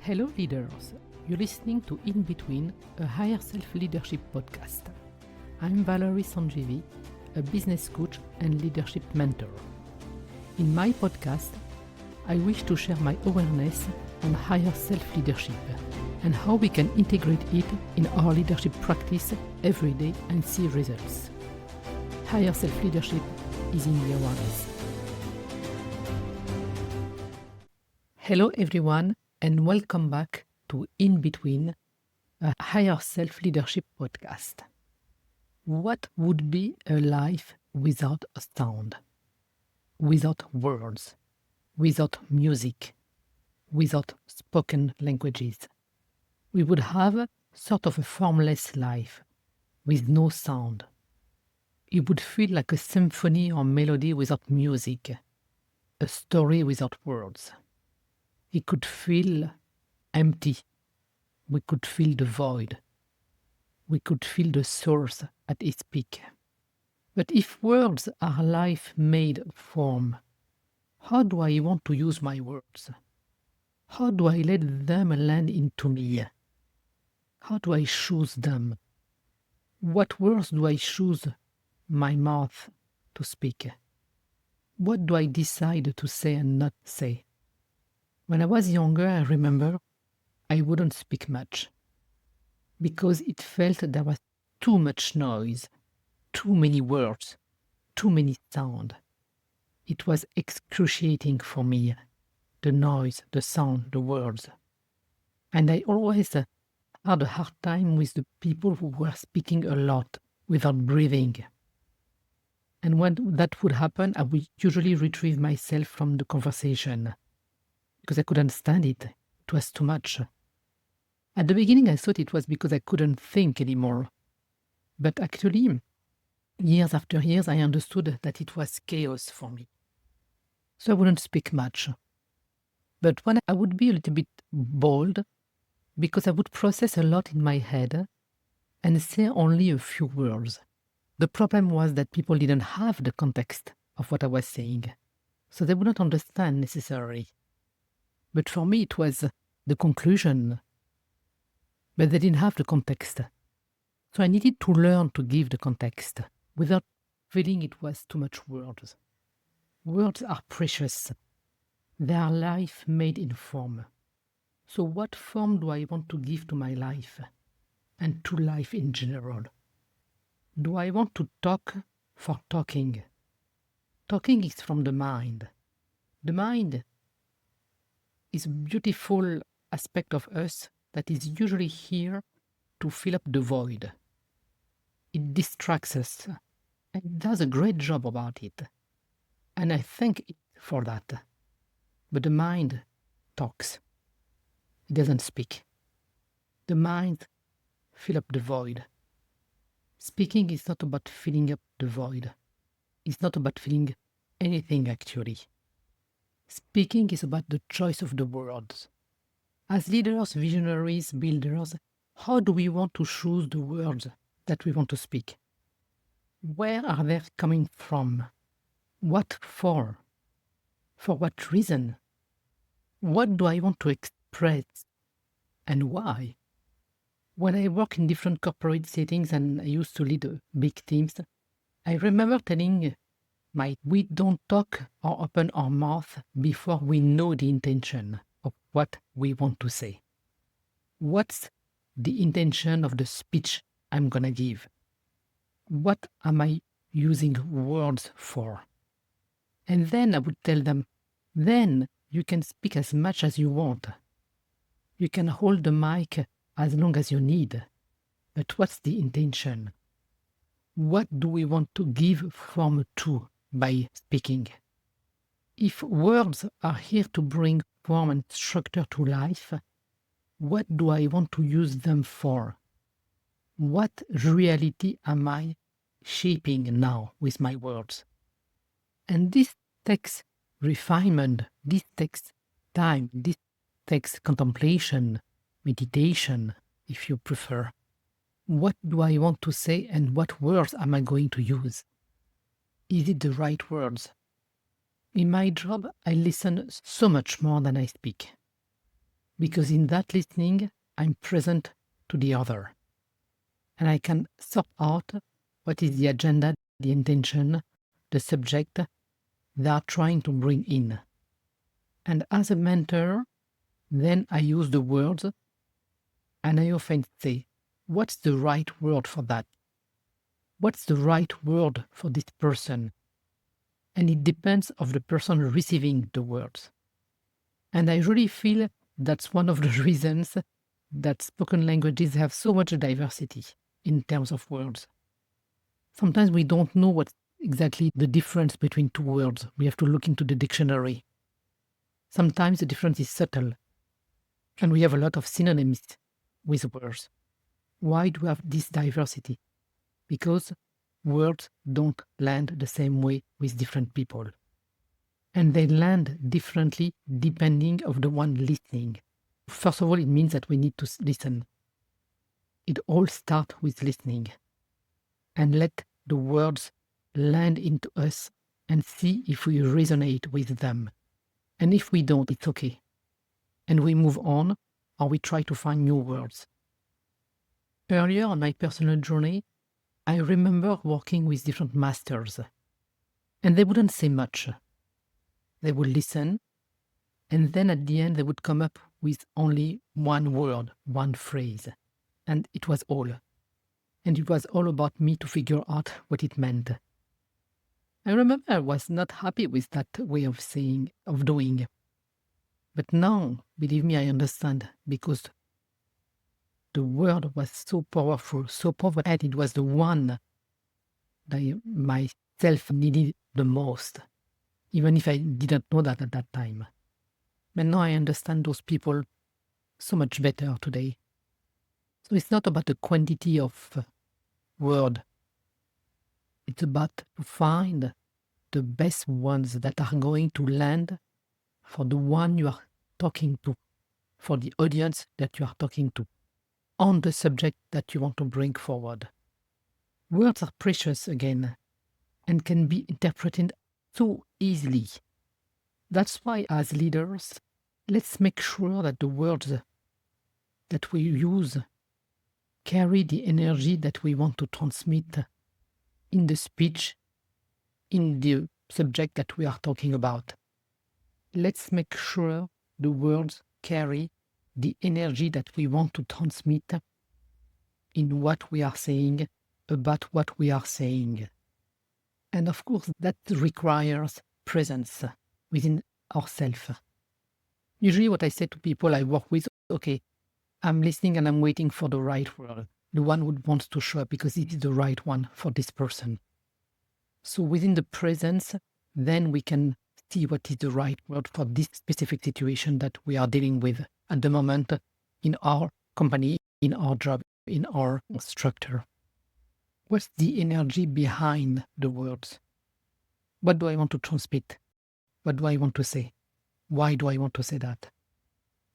Hello leaders, you're listening to In Between, a higher self-leadership podcast. I'm Valarie, a business coach and leadership mentor. In my podcast, I wish to share my awareness on higher self-leadership and how we can integrate it in our leadership practice every day and see results. Higher self-leadership is in the awareness. Hello everyone, and welcome back to In Between, a higher self-leadership podcast. What would be a life without a sound, without words, without music, without spoken languages? We would have sort of a formless life with no sound. It would feel like a symphony or melody without music, a story without words. It could feel empty. We could feel the void. We could feel the source at its peak. But if words are life-made form, how do I want to use my words? How do I let them land into me? How do I choose them? What words do I choose my mouth to speak? What do I decide to say and not say? When I was younger, I remember I wouldn't speak much because it felt there was too much noise, too many words, too many sound. It was excruciating for me, the noise, the sound, the words. And I always had a hard time with the people who were speaking a lot without breathing. And when that would happen, I would usually retrieve myself from the conversation because I couldn't stand it. It was too much. At the beginning, I thought it was because I couldn't think anymore. But actually, years after years, I understood that it was chaos for me. So I wouldn't speak much. But when I would be a little bit bold, because I would process a lot in my head and say only a few words. The problem was that people didn't have the context of what I was saying, so they would not understand necessarily. But for me, it was the conclusion. But they didn't have the context. So I needed to learn to give the context without feeling it was too much words. Words are precious. They are life made in form. So what form do I want to give to my life and to life in general? Do I want to talk for talking? Talking is from the mind. The mind is a beautiful aspect of us that is usually here to fill up the void. It distracts us, and it does a great job about it. And I thank it for that. But the mind talks. It doesn't speak. The mind fills up the void. Speaking is not about filling up the void. It's not about filling anything actually. Speaking is about the choice of the words. As leaders, visionaries, builders, how do we want to choose the words that we want to speak? Where are they coming from? What for? For what reason? What do I want to express? And why? When I work in different corporate settings and I used to lead big teams, I remember telling we don't talk or open our mouth before we know the intention of what we want to say. What's the intention of the speech I'm going to give? What am I using words for? And then I would tell them, then you can speak as much as you want. You can hold the mic as long as you need. But what's the intention? What do we want to give form to by speaking? If words are here to bring form and structure to life, what do I want to use them for? What reality am I shaping now with my words? And this takes refinement, this takes time, this takes contemplation, meditation, if you prefer. What do I want to say and what words am I going to use? Is it the right words? In my job, I listen so much more than I speak. because in that listening, I'm present to the other. And I can sort out what is the agenda, the intention, the subject they are trying to bring in. And as a mentor, then I use the words, and I often say, what's the right word for that? What's the right word for this person? And it depends of the person receiving the words. And I really feel that's one of the reasons that spoken languages have so much diversity in terms of words. Sometimes we don't know what's exactly the difference between two words. We have to look into the dictionary. Sometimes the difference is subtle, and we have a lot of synonyms with words. Why do we have this diversity? Because words don't land the same way with different people. And they land differently depending of the one listening. First of all, it means that we need to listen. It all starts with listening. And let the words land into us and see if we resonate with them. And if we don't, it's okay. And we move on, or we try to find new words. Earlier on my personal journey, I remember working with different masters. And they wouldn't say much. They would listen, and then at the end they would come up with only one word, one phrase. And it was all. And it was all about me to figure out what it meant. I remember I was not happy with that way of saying, of doing. But now, believe me, I understand, because the word was so powerful, and it was the one that I myself needed the most, even if I didn't know that at that time. But now I understand those people so much better today. So it's not about the quantity of word. It's about to find the best ones that are going to land for the one you are talking to, for the audience that you are talking to, on the subject that you want to bring forward. Words are precious again and can be interpreted so easily. That's why as leaders, let's make sure that the words that we use carry the energy that we want to transmit in the speech, in the subject that we are talking about. Let's make sure the words carry the energy that we want to transmit in what we are saying, about what we are saying. And of course, that requires presence within ourselves. Usually what I say to people I work with, okay, I'm listening and I'm waiting for the right word, the one who wants to show up because it is the right one for this person. So within the presence, then we can see what is the right word for this specific situation that we are dealing with at the moment in our company, in our job, in our structure. What's the energy behind the words? What do I want to transmit? What do I want to say? Why do I want to say that?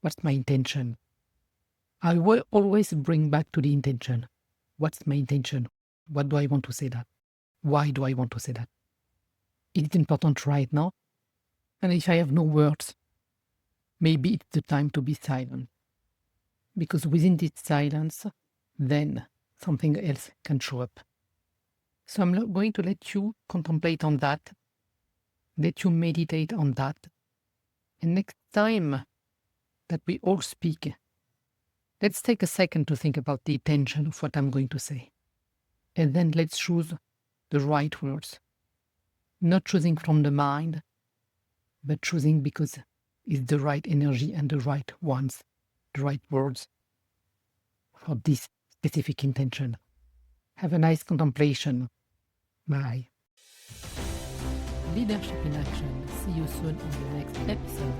What's my intention? I will always bring back to the intention. What's my intention? What do I want to say that? Why do I want to say that? Is it important right now? And if I have no words, maybe it's the time to be silent. Because within this silence, then something else can show up. So I'm going to let you contemplate on that, let you meditate on that. And next time that we all speak, let's take a second to think about the intention of what I'm going to say. And then let's choose the right words. Not choosing from the mind, but choosing because it's the right energy and the right ones, the right words for this specific intention. Have a nice contemplation. Bye. Leadership in Action. See you soon on the next episode.